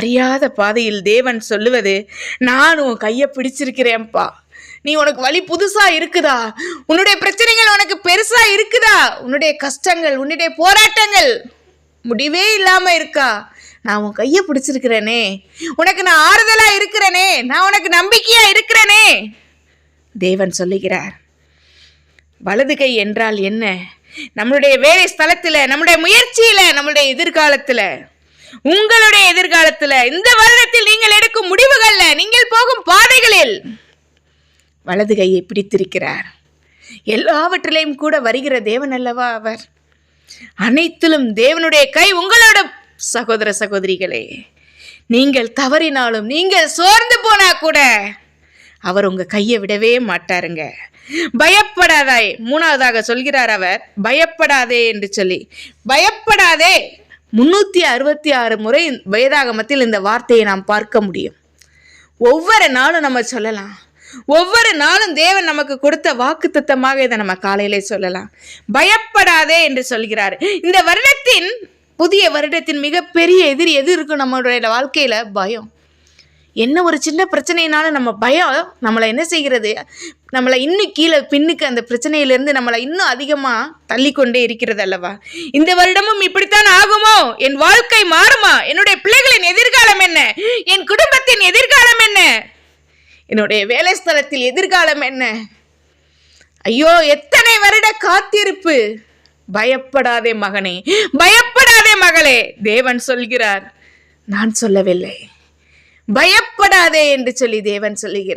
அறியாத பாதையில் தேவன் சொல்லுவது, நான் உன் கையை பிடிச்சிருக்கிறேன்ப்பா, நீ உனக்கு வழி புதுசா இருக்குதா, உன்னுடைய பிரச்சனைகள் உனக்கு பெருசா இருக்குதா, உன்னுடைய கஷ்டங்கள் உன்னுடைய போராட்டங்கள் முடிவே இல்லாம இருக்கா, நான் உன் கையை பிடிச்சிருக்கிறேனே, உனக்கு நான் ஆறுதலா இருக்கிறேனே, நான் உனக்கு நம்பிக்கையா இருக்கிறேனே. தேவன் சொல்லுகிறார். வலது கை என்றால் என்ன? நம்மளுடைய வேலை ஸ்தலத்துல, நம்முடைய முயற்சியில, நம்மளுடைய எதிர்காலத்துல, உங்களுடைய எதிர்காலத்துல, இந்த வருடத்தில் நீங்கள் எடுக்கும் முடிவுகள்ல, நீங்கள் போகும் பாதைகளில் வலது கையை பிடித்திருக்கிறார். எல்லாவற்றிலையும் கூட வருகிற தேவன் அல்லவா அவர். அனைத்திலும் தேவனுடைய கை உங்களோட. சகோதர சகோதரிகளே, நீங்கள் தவறினாலும், நீங்கள் சோர்ந்து போனா கூட அவர் உங்க கையை விடவே மாட்டாருங்க. பயப்படாதாய், மூணாவதாக சொல்கிறார் அவர், பயப்படாதே என்று சொல்லி. பயப்படாதே 366 முறை வேதாகமத்தில் இந்த வார்த்தையை நாம் பார்க்க முடியும். ஒவ்வொரு நாளும் நம்ம சொல்லலாம். ஒவ்வொரு நாளும் தேவன் நமக்கு கொடுத்த வாக்குத்தத்தமாக இதை நம்ம காலையிலே சொல்லலாம். பயப்படாதே என்று சொல்கிறார். இந்த வருடத்தின், புதிய வருடத்தின் மிகப்பெரிய எதிரி எது இருக்கும் நம்மளுடைய வாழ்க்கையில? பயம். என்ன ஒரு சின்ன பிரச்சனைனாலும் நம்ம பயம் நம்மளை என்ன செய்கிறது? நம்மளை இன்னும் கீழே பின்னுக்கு அந்த பிரச்சனையிலிருந்து நம்மளை இன்னும் அதிகமா தள்ளிக்கொண்டே இருக்கிறது அல்லவா? இந்த வருடமும் இப்படித்தான் ஆகுமோ? என் வாழ்க்கை மாறுமா? என்னுடைய பிள்ளைகளின் எதிர்காலம் என்ன? என் குடும்பத்தின் எதிர்காலம் என்ன? என்னுடைய வேலை ஸ்தலத்தில் எதிர்காலம் என்ன? ஐயோ, எத்தனை வருட காத்திருப்பு! பயப்படாதே மகனே, பயப்படாதே மகளே. தேவன் சொல்கிறார், நான் சொல்லவில்லை. பயப்படாதே என்று சொல்லி தேவன் சொல்லுகிறார்.